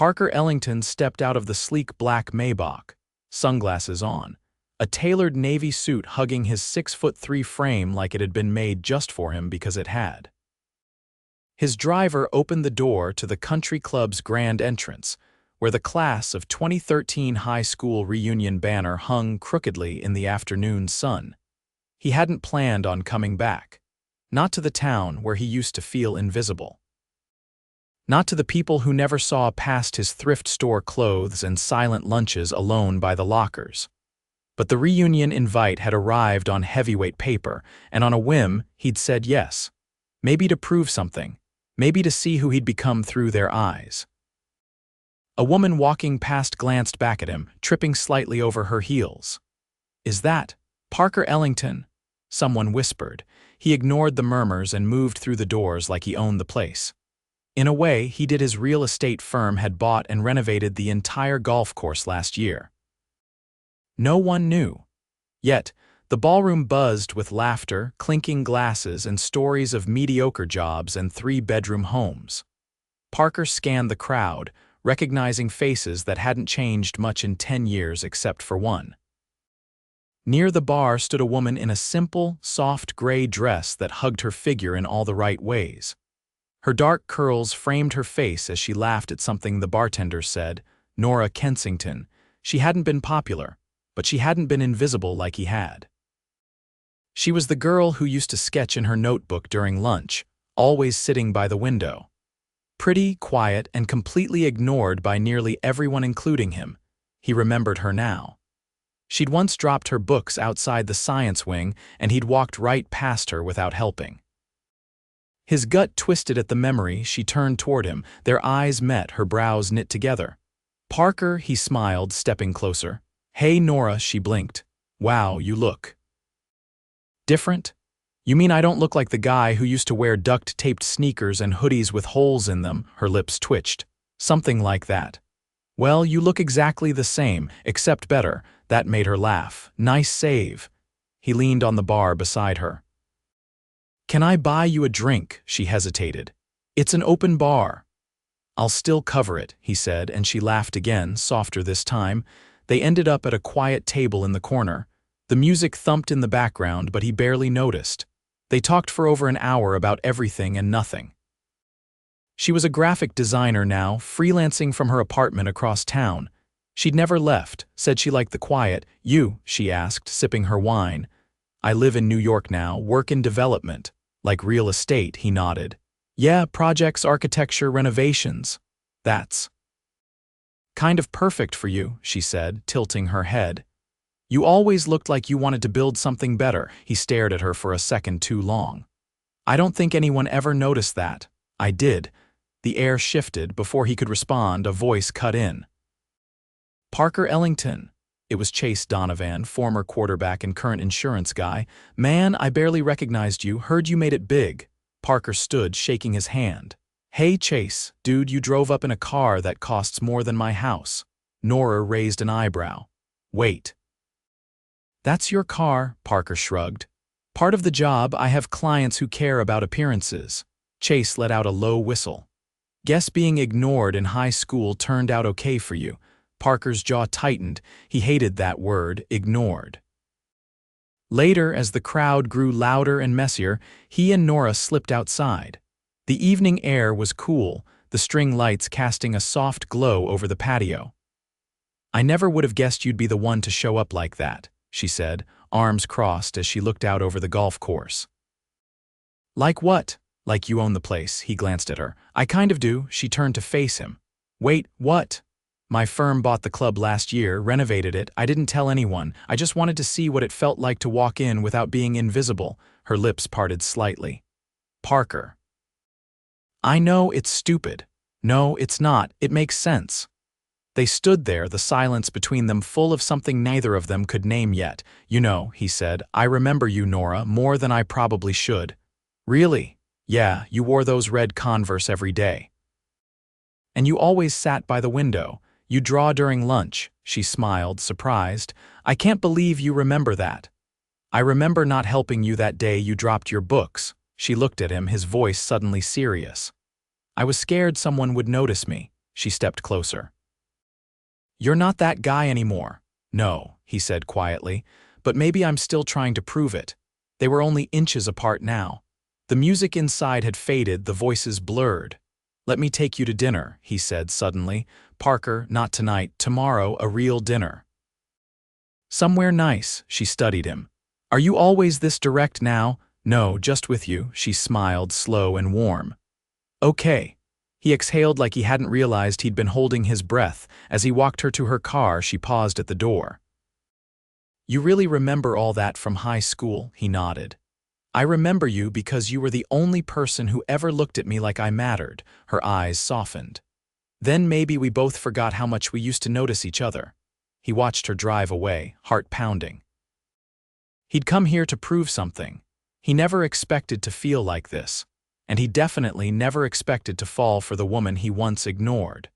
Parker Ellington stepped out of the sleek black Maybach, sunglasses on, a tailored navy suit hugging his 6'3" frame like it had been made just for him because it had. His driver opened the door to the country club's grand entrance, where the class of 2013 high school reunion banner hung crookedly in the afternoon sun. He hadn't planned on coming back. Not to the town where he used to feel invisible. Not to the people who never saw past his thrift store clothes and silent lunches alone by the lockers. But the reunion invite had arrived on heavyweight paper, and on a whim, he'd said yes. Maybe to prove something. Maybe to see who he'd become through their eyes. A woman walking past glanced back at him, tripping slightly over her heels. "Is that Parker Ellington?" Someone whispered. He ignored the murmurs and moved through the doors like he owned the place. In a way, he did. His real estate firm had bought and renovated the entire golf course last year. No one knew. Yet, the ballroom buzzed with laughter, clinking glasses, and stories of mediocre jobs and three-bedroom homes. Parker scanned the crowd, recognizing faces that hadn't changed much in 10 years except for one. Near the bar stood a woman in a simple, soft gray dress that hugged her figure in all the right ways. Her dark curls framed her face as she laughed at something the bartender said. Nora Kensington. She hadn't been popular, but she hadn't been invisible like he had. She was the girl who used to sketch in her notebook during lunch, always sitting by the window. Pretty, quiet, and completely ignored by nearly everyone including him. He remembered her now. She'd once dropped her books outside the science wing, and he'd walked right past her without helping. His gut twisted at the memory. She turned toward him. Their eyes met, her brows knit together. "Parker," he smiled, stepping closer. "Hey, Nora," she blinked. "Wow, you look different? You mean I don't look like the guy who used to wear duct-taped sneakers and hoodies with holes in them?" Her lips twitched. "Something like that." "Well, you look exactly the same, except better." That made her laugh. "Nice save." He leaned on the bar beside her. "Can I buy you a drink?" She hesitated. "It's an open bar." "I'll still cover it," he said, and she laughed again, softer this time. They ended up at a quiet table in the corner. The music thumped in the background, but he barely noticed. They talked for over an hour about everything and nothing. She was a graphic designer now, freelancing from her apartment across town. She'd never left, said she liked the quiet. "You?" she asked, sipping her wine. "I live in New York now, work in development." "Like real estate," he nodded. "Yeah, projects, architecture, renovations." "That's kind of perfect for you," she said, tilting her head. "You always looked like you wanted to build something better." He stared at her for a second too long. "I don't think anyone ever noticed that." "I did." The air shifted. Before he could respond, a voice cut in. "Parker Ellington." It was Chase Donovan, former quarterback and current insurance guy. "Man, I barely recognized you. Heard you made it big." Parker stood, shaking his hand. "Hey, Chase, dude, you drove up in a car that costs more than my house." Nora raised an eyebrow. "Wait. That's your car?" Parker shrugged. "Part of the job. I have clients who care about appearances." Chase let out a low whistle. "Guess being ignored in high school turned out okay for you." Parker's jaw tightened. He hated that word, ignored. Later, as the crowd grew louder and messier, he and Nora slipped outside. The evening air was cool, the string lights casting a soft glow over the patio. "I never would have guessed you'd be the one to show up like that," she said, arms crossed as she looked out over the golf course. "Like what?" "Like you own the place." He glanced at her. "I kind of do." She turned to face him. "Wait, what?" "My firm bought the club last year, renovated it. I didn't tell anyone. I just wanted to see what it felt like to walk in without being invisible." Her lips parted slightly. "Parker. I know it's stupid." "No, it's not. It makes sense." They stood there, the silence between them full of something neither of them could name yet. "You know," he said, "I remember you, Nora, more than I probably should." "Really?" "Yeah, you wore those red Converse every day. And you always sat by the window. You draw during lunch." She smiled, surprised. "I can't believe you remember that." "I remember not helping you that day you dropped your books." She looked at him, his voice suddenly serious. "I was scared someone would notice me." She stepped closer. "You're not that guy anymore." "No," he said quietly, "but maybe I'm still trying to prove it." They were only inches apart now. The music inside had faded, the voices blurred. "Let me take you to dinner," he said suddenly. "Parker, not tonight, tomorrow, a real dinner." "Somewhere nice," she studied him. "Are you always this direct now?" "No, just with you," she smiled, slow and warm. "Okay." He exhaled like he hadn't realized he'd been holding his breath. As he walked her to her car, she paused at the door. "You really remember all that from high school?" He nodded. "I remember you because you were the only person who ever looked at me like I mattered." Her eyes softened. "Then maybe we both forgot how much we used to notice each other." He watched her drive away, heart pounding. He'd come here to prove something. He never expected to feel like this. And he definitely never expected to fall for the woman he once ignored.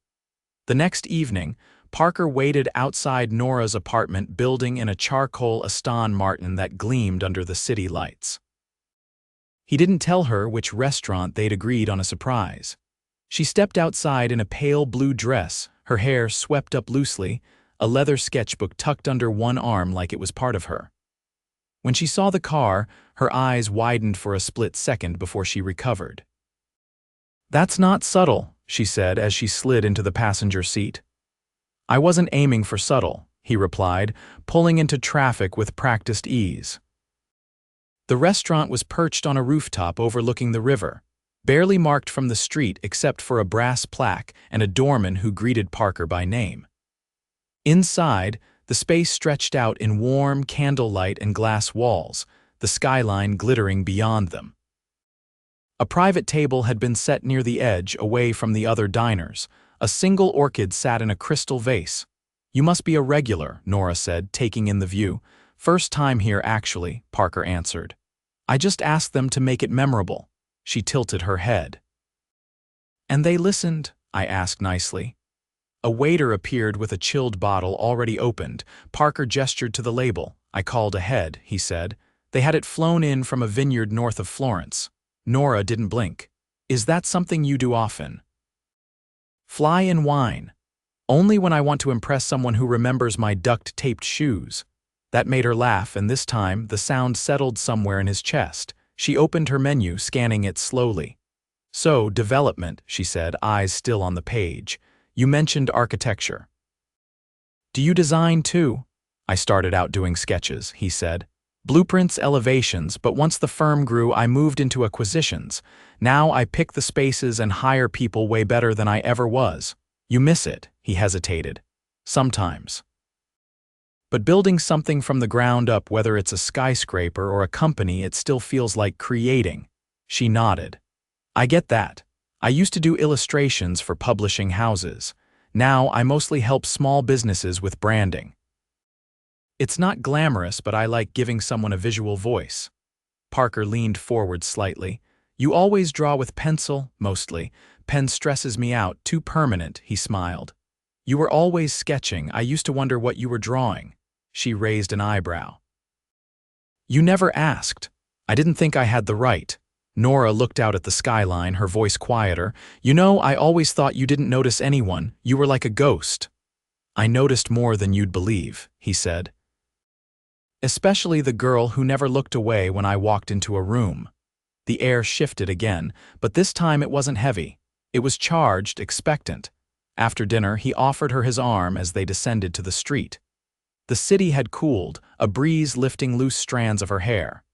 The next evening, Parker waited outside Nora's apartment building in a charcoal Aston Martin that gleamed under the city lights. He didn't tell her which restaurant they'd agreed on a surprise. She stepped outside in a pale blue dress, her hair swept up loosely, a leather sketchbook tucked under one arm like it was part of her. When she saw the car, her eyes widened for a split second before she recovered. "That's not subtle," she said as she slid into the passenger seat. "I wasn't aiming for subtle," he replied, pulling into traffic with practiced ease. The restaurant was perched on a rooftop overlooking the river, barely marked from the street except for a brass plaque and a doorman who greeted Parker by name. Inside, the space stretched out in warm candlelight and glass walls, the skyline glittering beyond them. A private table had been set near the edge, away from the other diners. A single orchid sat in a crystal vase. "You must be a regular," Nora said, taking in the view. "First time here, actually," Parker answered. "I just asked them to make it memorable." She tilted her head. "And they listened?" I asked nicely. A waiter appeared with a chilled bottle already opened. Parker gestured to the label. "I called ahead," he said. "They had it flown in from a vineyard north of Florence." Nora didn't blink. "Is that something you do often?" "Fly in wine. Only when I want to impress someone who remembers my duct-taped shoes." That made her laugh, and this time the sound settled somewhere in his chest. She opened her menu, scanning it slowly. "So, development," she said, eyes still on the page. "You mentioned architecture. Do you design too?" "I started out doing sketches," he said. "Blueprints, elevations, but once the firm grew, I moved into acquisitions. Now I pick the spaces and hire people way better than I ever was." "You miss it," he hesitated. "Sometimes. But building something from the ground up, whether it's a skyscraper or a company, it still feels like creating." She nodded. "I get that. I used to do illustrations for publishing houses. Now I mostly help small businesses with branding. It's not glamorous, but I like giving someone a visual voice." Parker leaned forward slightly. "You always draw with pencil?" "Mostly. Pen stresses me out, too permanent," he smiled. "You were always sketching. I used to wonder what you were drawing." She raised an eyebrow. "You never asked. I didn't think I had the right." Nora looked out at the skyline, her voice quieter. "You know, I always thought you didn't notice anyone. You were like a ghost." "I noticed more than you'd believe," he said. "Especially the girl who never looked away when I walked into a room." The air shifted again, but this time it wasn't heavy. It was charged, expectant. After dinner, he offered her his arm as they descended to the street. The city had cooled, a breeze lifting loose strands of her hair.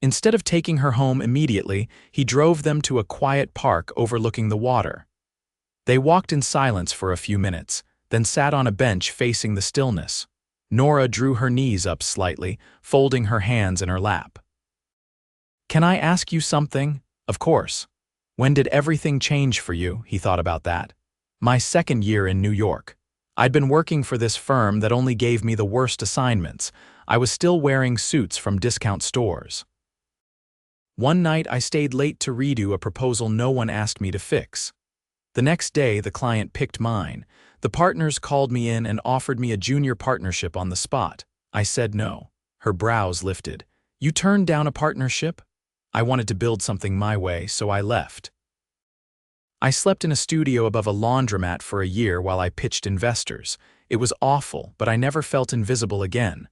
Instead of taking her home immediately, he drove them to a quiet park overlooking the water. They walked in silence for a few minutes, then sat on a bench facing the stillness. Nora drew her knees up slightly, folding her hands in her lap. "Can I ask you something?" "Of course." "When did everything change for you?" He thought about that. "My second year in New York. I'd been working for this firm that only gave me the worst assignments. I was still wearing suits from discount stores. One night I stayed late to redo a proposal no one asked me to fix. The next day the client picked mine. The partners called me in and offered me a junior partnership on the spot. I said no." Her brows lifted. "You turned down a partnership?" "I wanted to build something my way, so I left." I slept in a studio above a laundromat for a year while I pitched investors. It was awful, but I never felt invisible again.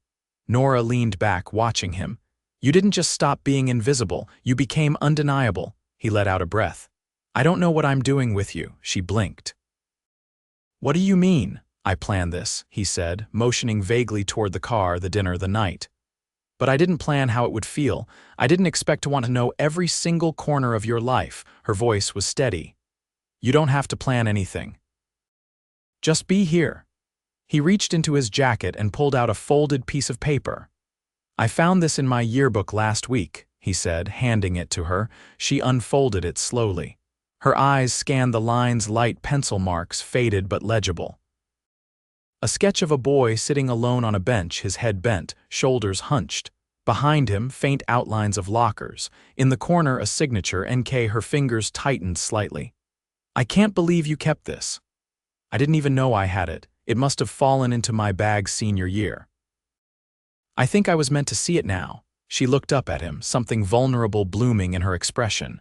Nora leaned back, watching him. You didn't just stop being invisible, you became undeniable. He let out a breath. I don't know what I'm doing with you, she blinked. What do you mean? I planned this, he said, motioning vaguely toward the car, the dinner, the night. But I didn't plan how it would feel. I didn't expect to want to know every single corner of your life. Her voice was steady. You don't have to plan anything. Just be here. He reached into his jacket and pulled out a folded piece of paper. I found this in my yearbook last week, he said, handing it to her. She unfolded it slowly. Her eyes scanned the lines, light pencil marks, faded but legible. A sketch of a boy sitting alone on a bench, his head bent, shoulders hunched. Behind him, faint outlines of lockers. In the corner, a signature, NK, her fingers tightened slightly. I can't believe you kept this. I didn't even know I had it. It must have fallen into my bag senior year. I think I was meant to see it now. She looked up at him, something vulnerable blooming in her expression.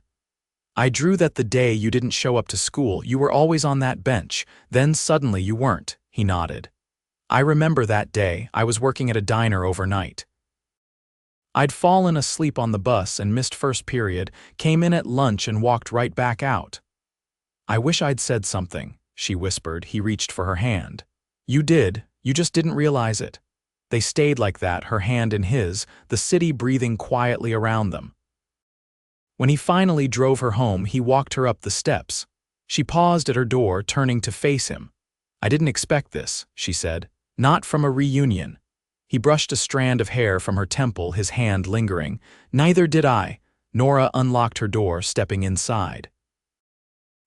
I drew that the day you didn't show up to school, you were always on that bench. Then suddenly you weren't, he nodded. I remember that day. I was working at a diner overnight. I'd fallen asleep on the bus and missed first period, came in at lunch and walked right back out. I wish I'd said something, she whispered. He reached for her hand. You did, you just didn't realize it. They stayed like that, her hand in his, the city breathing quietly around them. When he finally drove her home, he walked her up the steps. She paused at her door, turning to face him. I didn't expect this, she said. Not from a reunion. He brushed a strand of hair from her temple, his hand lingering. Neither did I. Nora unlocked her door, stepping inside.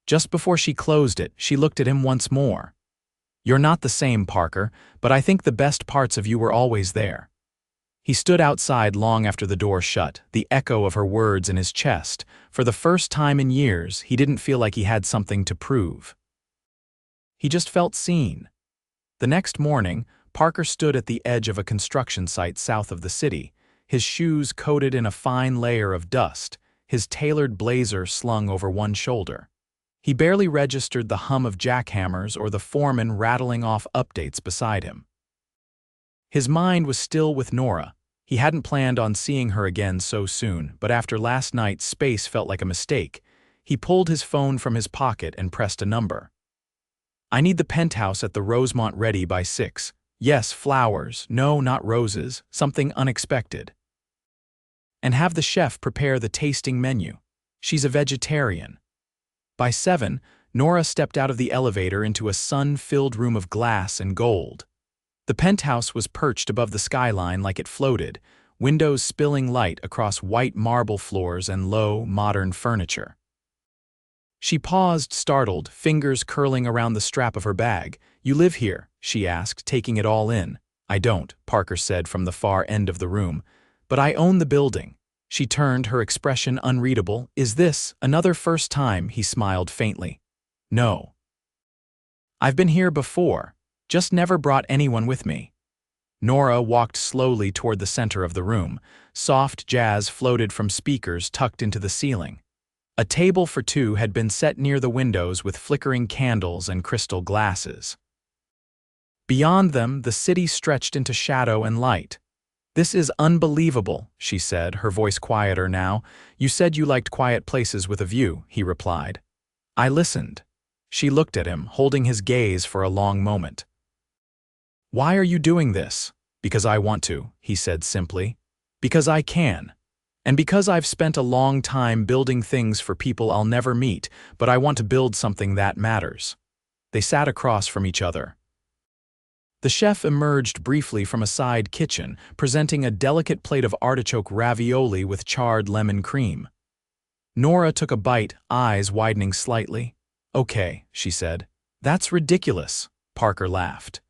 Just before she closed it, she looked at him once more. You're not the same, Parker, but I think the best parts of you were always there. He stood outside long after the door shut, the echo of her words in his chest. For the first time in years, he didn't feel like he had something to prove. He just felt seen. The next morning, Parker stood at the edge of a construction site south of the city, his shoes coated in a fine layer of dust, his tailored blazer slung over one shoulder. He barely registered the hum of jackhammers or the foreman rattling off updates beside him. His mind was still with Nora. He hadn't planned on seeing her again so soon, but after last night, space felt like a mistake. He pulled his phone from his pocket and pressed a number. I need the penthouse at the Rosemont ready by 6. Yes, flowers. No, not roses. Something unexpected. And have the chef prepare the tasting menu. She's a vegetarian. By 7, Nora stepped out of the elevator into a sun-filled room of glass and gold. The penthouse was perched above the skyline like it floated, windows spilling light across white marble floors and low, modern furniture. She paused, startled, fingers curling around the strap of her bag. You live here? She asked, taking it all in. I don't, Parker said from the far end of the room. But I own the building. She turned, her expression unreadable. Is this another first time? He smiled faintly. No. I've been here before, just never brought anyone with me. Nora walked slowly toward the center of the room. Soft jazz floated from speakers tucked into the ceiling. A table for two had been set near the windows with flickering candles and crystal glasses. Beyond them, the city stretched into shadow and light. This is unbelievable, she said, her voice quieter now. You said you liked quiet places with a view, he replied. I listened. She looked at him, holding his gaze for a long moment. Why are you doing this? Because I want to, he said simply. Because I can. And because I've spent a long time building things for people I'll never meet, but I want to build something that matters. They sat across from each other. The chef emerged briefly from a side kitchen, presenting a delicate plate of artichoke ravioli with charred lemon cream. Nora took a bite, eyes widening slightly. Okay, she said. That's ridiculous, Parker laughed.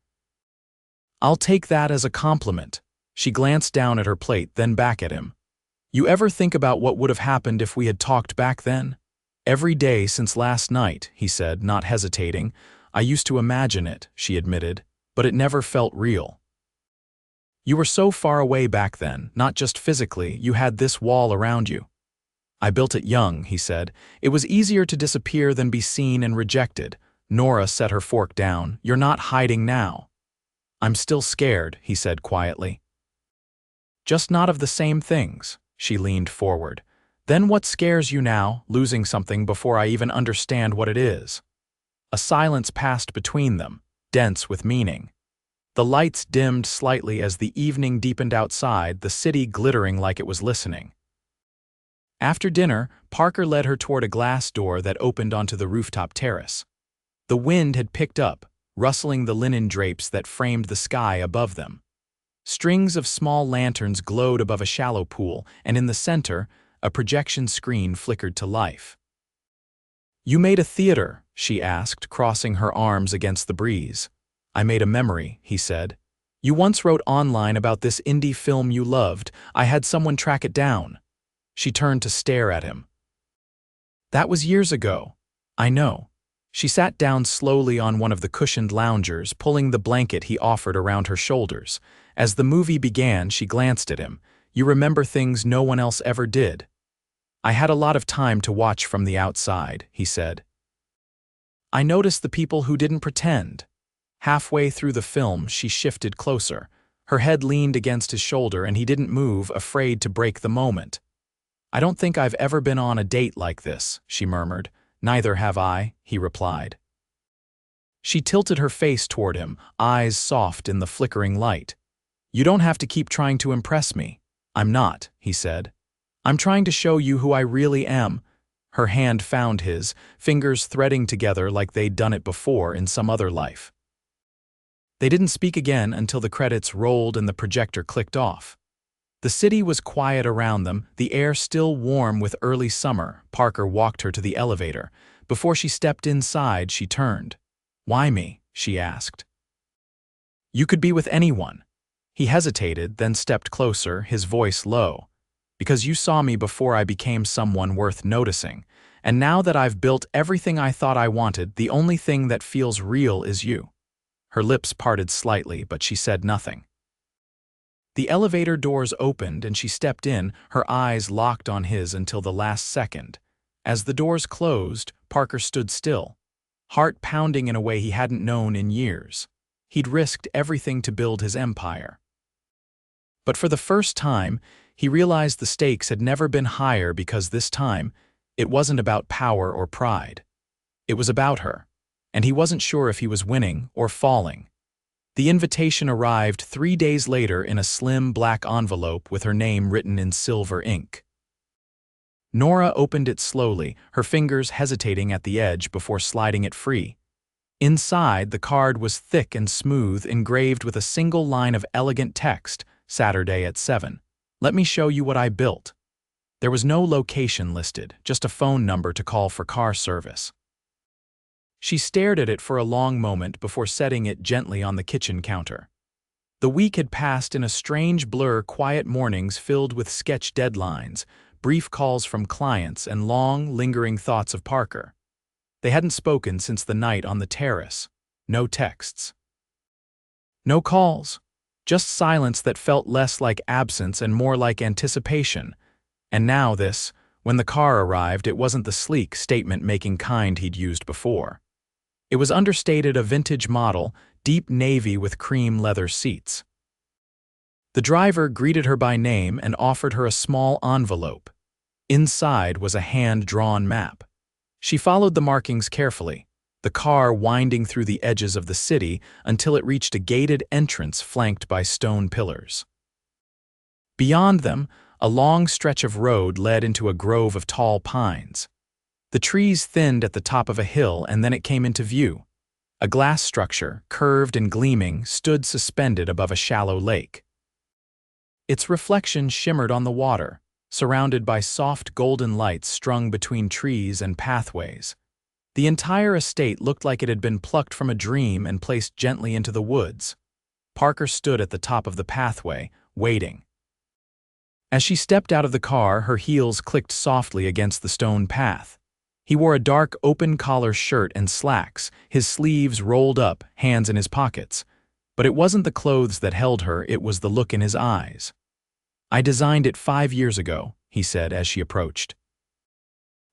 I'll take that as a compliment. She glanced down at her plate, then back at him. You ever think about what would have happened if we had talked back then? Every day since last night, he said, not hesitating. I used to imagine it, she admitted, but it never felt real. You were so far away back then, not just physically, you had this wall around you. I built it young, he said. It was easier to disappear than be seen and rejected. Nora set her fork down. You're not hiding now. I'm still scared, he said quietly. Just not of the same things. She leaned forward. Then what scares you now, losing something before I even understand what it is? A silence passed between them, dense with meaning. The lights dimmed slightly as the evening deepened outside, the city glittering like it was listening. After dinner, Parker led her toward a glass door that opened onto the rooftop terrace. The wind had picked up, rustling the linen drapes that framed the sky above them. Strings of small lanterns glowed above a shallow pool, and in the center, a projection screen flickered to life. You made a theater, she asked, crossing her arms against the breeze. I made a memory, he said. You once wrote online about this indie film you loved. I had someone track it down. She turned to stare at him. That was years ago. I know. She sat down slowly on one of the cushioned loungers, pulling the blanket he offered around her shoulders. As the movie began, she glanced at him. You remember things no one else ever did. I had a lot of time to watch from the outside, he said. I noticed the people who didn't pretend. Halfway through the film, she shifted closer. Her head leaned against his shoulder and he didn't move, afraid to break the moment. I don't think I've ever been on a date like this, she murmured. Neither have I, he replied. She tilted her face toward him, eyes soft in the flickering light. You don't have to keep trying to impress me. I'm not, he said. I'm trying to show you who I really am. Her hand found his, fingers threading together like they'd done it before in some other life. They didn't speak again until the credits rolled and the projector clicked off. The city was quiet around them, the air still warm with early summer. Parker walked her to the elevator. Before she stepped inside, she turned. Why me? She asked. You could be with anyone. He hesitated, then stepped closer, his voice low. Because you saw me before I became someone worth noticing. And now that I've built everything I thought I wanted, the only thing that feels real is you. Her lips parted slightly, but she said nothing. The elevator doors opened and she stepped in, her eyes locked on his until the last second. As the doors closed, Parker stood still, heart pounding in a way he hadn't known in years. He'd risked everything to build his empire. But for the first time, he realized the stakes had never been higher because this time, it wasn't about power or pride. It was about her, and he wasn't sure if he was winning or falling. The invitation arrived 3 days later in a slim black envelope with her name written in silver ink. Nora opened it slowly, her fingers hesitating at the edge before sliding it free. Inside, the card was thick and smooth, engraved with a single line of elegant text, Saturday at 7. Let me show you what I built. There was no location listed, just a phone number to call for car service. She stared at it for a long moment before setting it gently on the kitchen counter. The week had passed in a strange blur, quiet mornings filled with sketch deadlines, brief calls from clients, and long, lingering thoughts of Parker. They hadn't spoken since the night on the terrace. No texts. No calls. Just silence that felt less like absence and more like anticipation. And now this, when the car arrived, it wasn't the sleek, statement-making kind he'd used before. It was understated, a vintage model, deep navy with cream leather seats. The driver greeted her by name and offered her a small envelope. Inside was a hand-drawn map. She followed the markings carefully, the car winding through the edges of the city until it reached a gated entrance flanked by stone pillars. Beyond them, a long stretch of road led into a grove of tall pines. The trees thinned at the top of a hill, and then it came into view. A glass structure, curved and gleaming, stood suspended above a shallow lake. Its reflection shimmered on the water, surrounded by soft golden lights strung between trees and pathways. The entire estate looked like it had been plucked from a dream and placed gently into the woods. Parker stood at the top of the pathway, waiting. As she stepped out of the car, her heels clicked softly against the stone path. He wore a dark, open-collar shirt and slacks, his sleeves rolled up, hands in his pockets. But it wasn't the clothes that held her, it was the look in his eyes. I designed it 5 years ago, he said as she approached.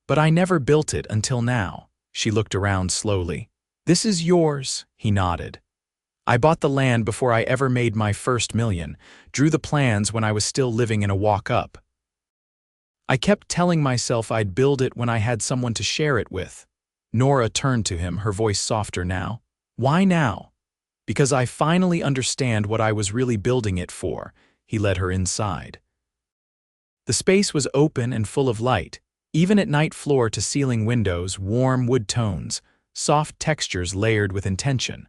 But I never built it until now. She looked around slowly. This is yours, he nodded. I bought the land before I ever made my first million, drew the plans when I was still living in a walk-up. I kept telling myself I'd build it when I had someone to share it with. Nora turned to him, her voice softer now. Why now? Because I finally understand what I was really building it for. He led her inside. The space was open and full of light, even at night, floor to ceiling windows, warm wood tones, soft textures layered with intention.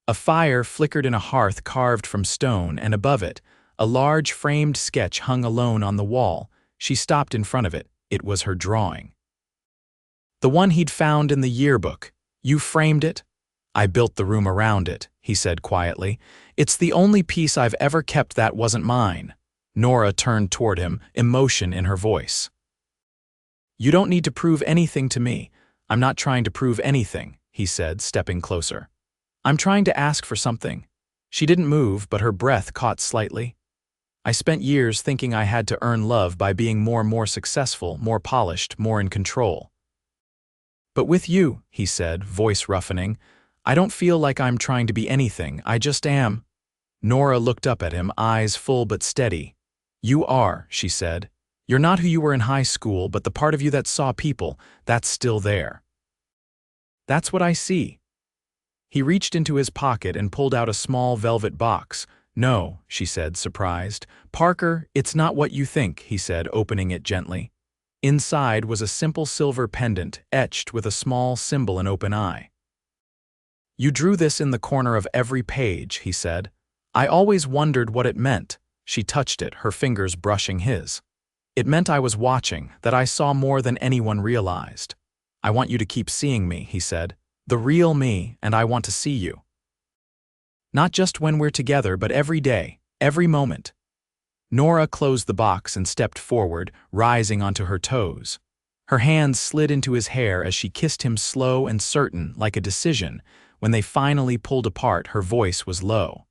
A fire flickered in a hearth carved from stone, and above it, a large framed sketch hung alone on the wall. She stopped in front of it. It was her drawing. The one he'd found in the yearbook. You framed it? I built the room around it, he said quietly. It's the only piece I've ever kept that wasn't mine. Nora turned toward him, emotion in her voice. You don't need to prove anything to me. I'm not trying to prove anything, he said, stepping closer. I'm trying to ask for something. She didn't move, but her breath caught slightly. I spent years thinking I had to earn love by being more successful, more polished, more in control. But with you, he said, voice roughening, I don't feel like I'm trying to be anything, I just am. Nora looked up at him, eyes full but steady. You are, she said. You're not who you were in high school, but the part of you that saw people, that's still there. That's what I see. He reached into his pocket and pulled out a small velvet box. No, she said, surprised. Parker, it's not what you think, he said, opening it gently. Inside was a simple silver pendant, etched with a small symbol, an open eye. You drew this in the corner of every page, he said. I always wondered what it meant. She touched it, her fingers brushing his. It meant I was watching, that I saw more than anyone realized. I want you to keep seeing me, he said. The real me, and I want to see you. Not just when we're together, but every day, every moment. Nora closed the box and stepped forward, rising onto her toes. Her hands slid into his hair as she kissed him, slow and certain, like a decision. When they finally pulled apart, her voice was low.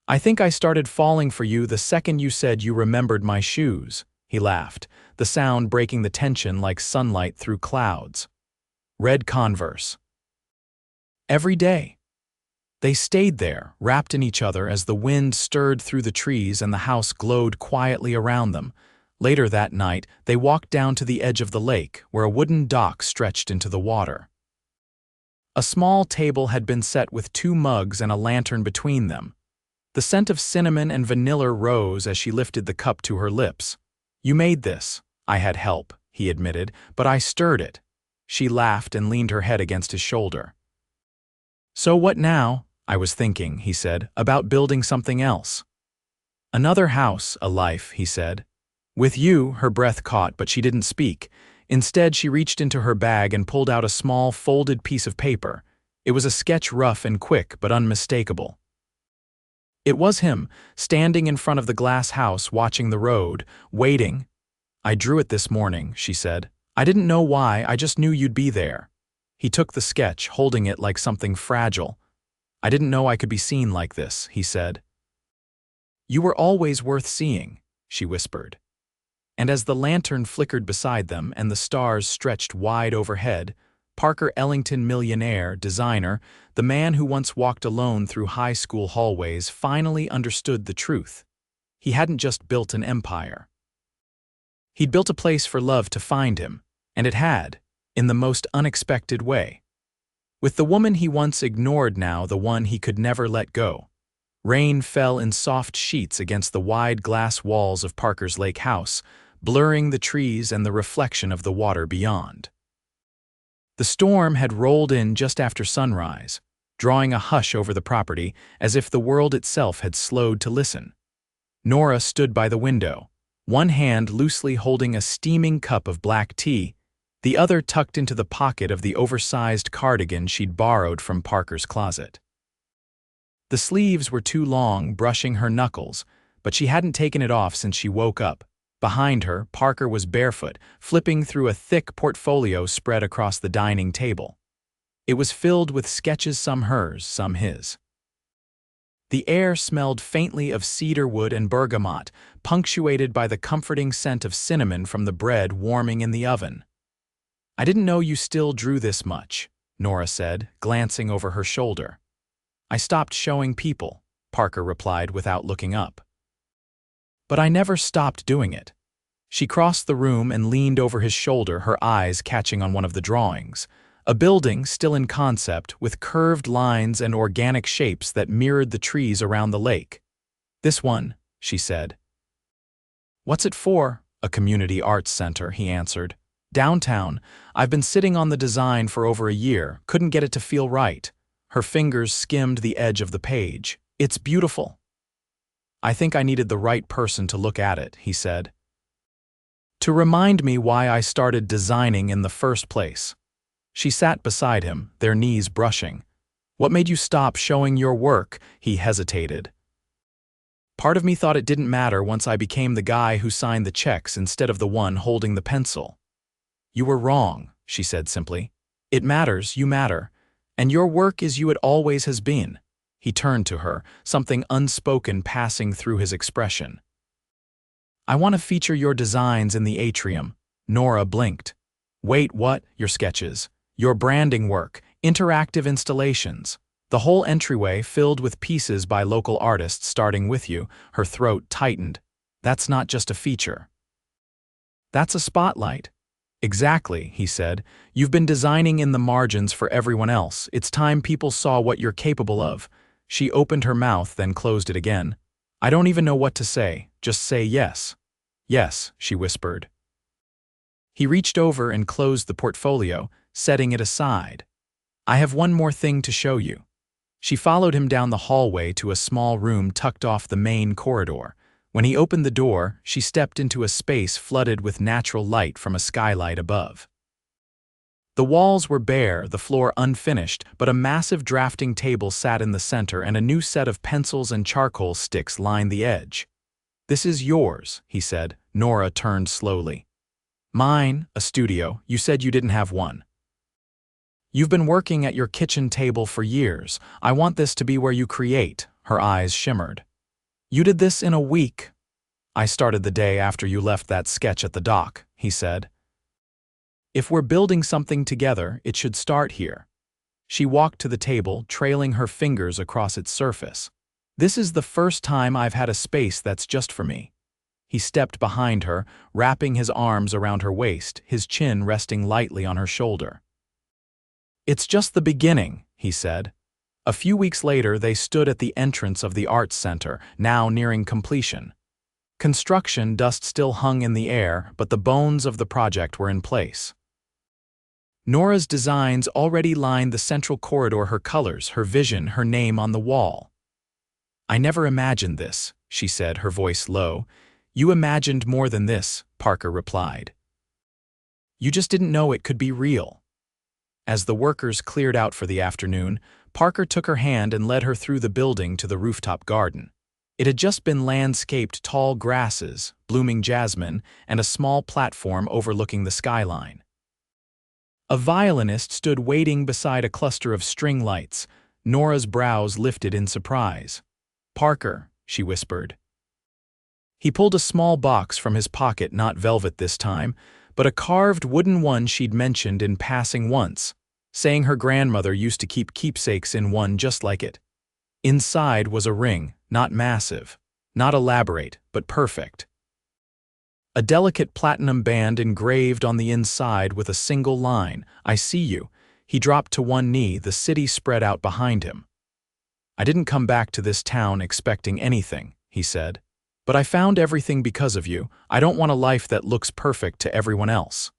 I think I started falling for you the second you said you remembered my shoes, he laughed, the sound breaking the tension like sunlight through clouds. Red Converse. Every day. They stayed there, wrapped in each other as the wind stirred through the trees and the house glowed quietly around them. Later that night, they walked down to the edge of the lake, where a wooden dock stretched into the water. A small table had been set with 2 mugs and a lantern between them. The scent of cinnamon and vanilla rose as she lifted the cup to her lips. You made this. I had help, he admitted, but I stirred it. She laughed and leaned her head against his shoulder. So what now? I was thinking, he said, about building something else. Another house, a life, he said. With you, her breath caught, but she didn't speak. Instead, she reached into her bag and pulled out a small, folded piece of paper. It was a sketch, rough and quick, but unmistakable. It was him, standing in front of the glass house, watching the road, waiting. I drew it this morning, she said. I didn't know why, I just knew you'd be there. He took the sketch, holding it like something fragile. I didn't know I could be seen like this, he said. You were always worth seeing, she whispered. And as the lantern flickered beside them and the stars stretched wide overhead, Parker Ellington, millionaire, designer, the man who once walked alone through high school hallways, finally understood the truth. He hadn't just built an empire. He'd built a place for love to find him, and it had, in the most unexpected way. With the woman he once ignored now, the one he could never let go. Rain fell in soft sheets against the wide glass walls of Parker's lake house, blurring the trees and the reflection of the water beyond. The storm had rolled in just after sunrise, drawing a hush over the property as if the world itself had slowed to listen. Nora stood by the window, one hand loosely holding a steaming cup of black tea, the other tucked into the pocket of the oversized cardigan she'd borrowed from Parker's closet. The sleeves were too long, brushing her knuckles, but she hadn't taken it off since she woke up. Behind her, Parker was barefoot, flipping through a thick portfolio spread across the dining table. It was filled with sketches, some hers, some his. The air smelled faintly of cedar wood and bergamot, punctuated by the comforting scent of cinnamon from the bread warming in the oven. "I didn't know you still drew this much," Nora said, glancing over her shoulder. "I stopped showing people," Parker replied without looking up. "But I never stopped doing it." She crossed the room and leaned over his shoulder, her eyes catching on one of the drawings. A building still in concept, with curved lines and organic shapes that mirrored the trees around the lake. "This one," she said. "What's it for?" "A community arts center," he answered. "Downtown. I've been sitting on the design for over a year, couldn't get it to feel right." Her fingers skimmed the edge of the page. "It's beautiful." "I think I needed the right person to look at it," he said. "To remind me why I started designing in the first place." She sat beside him, their knees brushing. "What made you stop showing your work?" He hesitated. "Part of me thought it didn't matter once I became the guy who signed the checks instead of the one holding the pencil." "You were wrong," she said simply. "It matters, you matter. And your work is you it always has been." He turned to her, something unspoken passing through his expression. "I want to feature your designs in the atrium." Nora blinked. "Wait, what? Your sketches? Your branding work, interactive installations, the whole entryway filled with pieces by local artists starting with you." Her throat tightened. "That's not just a feature. That's a spotlight." "Exactly," he said. "You've been designing in the margins for everyone else. It's time people saw what you're capable of." She opened her mouth, then closed it again. "I don't even know what to say. Just say yes." "Yes," she whispered. He reached over and closed the portfolio, setting it aside. "I have one more thing to show you." She followed him down the hallway to a small room tucked off the main corridor. When he opened the door, she stepped into a space flooded with natural light from a skylight above. The walls were bare, the floor unfinished, but a massive drafting table sat in the center and a new set of pencils and charcoal sticks lined the edge. "This is yours," he said. Nora turned slowly. "Mine, a studio. You said you didn't have one. You've been working at your kitchen table for years. I want this to be where you create." Her eyes shimmered. "You did this in a week." "I started the day after you left that sketch at the dock," he said. "If we're building something together, it should start here." She walked to the table, trailing her fingers across its surface. "This is the first time I've had a space that's just for me." He stepped behind her, wrapping his arms around her waist, his chin resting lightly on her shoulder. "It's just the beginning," he said. A few weeks later, they stood at the entrance of the Arts Center, now nearing completion. Construction dust still hung in the air, but the bones of the project were in place. Nora's designs already lined the central corridor, her colors, her vision, her name on the wall. "I never imagined this," she said, her voice low. "You imagined more than this," Parker replied. "You just didn't know it could be real." As the workers cleared out for the afternoon, Parker took her hand and led her through the building to the rooftop garden. It had just been landscaped tall grasses, blooming jasmine, and a small platform overlooking the skyline. A violinist stood waiting beside a cluster of string lights. Nora's brows lifted in surprise. "Parker," she whispered. He pulled a small box from his pocket, not velvet this time, but a carved wooden one she'd mentioned in passing once, saying her grandmother used to keep keepsakes in one just like it. Inside was a ring, not massive, not elaborate, but perfect. A delicate platinum band engraved on the inside with a single line, "I see you." He dropped to one knee, the city spread out behind him. "I didn't come back to this town expecting anything," he said. "But I found everything because of you. I don't want a life that looks perfect to everyone else.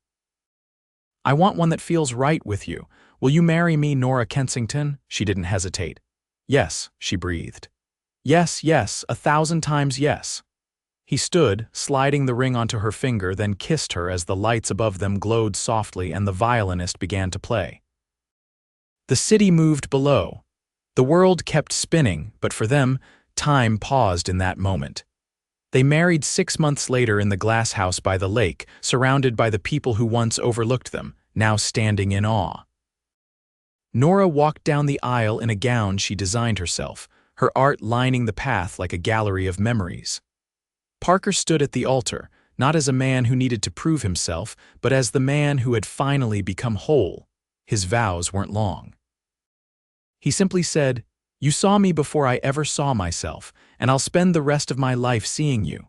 I want one that feels right with you. Will you marry me, Nora Kensington?" She didn't hesitate. "Yes," she breathed. "Yes, yes, 1,000 times yes." He stood, sliding the ring onto her finger, then kissed her as the lights above them glowed softly and the violinist began to play. The city moved below. The world kept spinning, but for them, time paused in that moment. They married 6 months later in the glass house by the lake, surrounded by the people who once overlooked them, now standing in awe. Nora walked down the aisle in a gown she designed herself, her art lining the path like a gallery of memories. Parker stood at the altar, not as a man who needed to prove himself, but as the man who had finally become whole. His vows weren't long. He simply said, "You saw me before I ever saw myself, and I'll spend the rest of my life seeing you."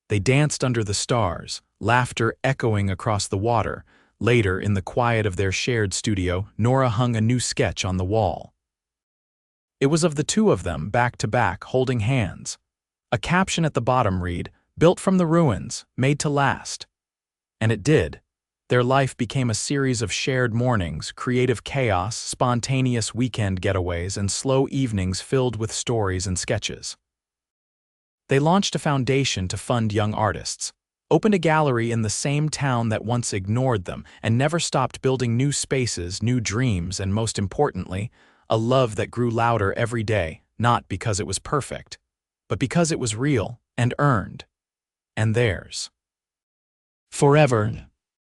They danced under the stars, laughter echoing across the water. Later, in the quiet of their shared studio, Nora hung a new sketch on the wall. It was of the two of them, back to back, holding hands. A caption at the bottom read, "Built from the ruins, made to last." And it did. Their life became a series of shared mornings, creative chaos, spontaneous weekend getaways, and slow evenings filled with stories and sketches. They launched a foundation to fund young artists, opened a gallery in the same town that once ignored them, and never stopped building new spaces, new dreams, and most importantly, a love that grew louder every day, not because it was perfect, but because it was real and earned. And theirs. Forever.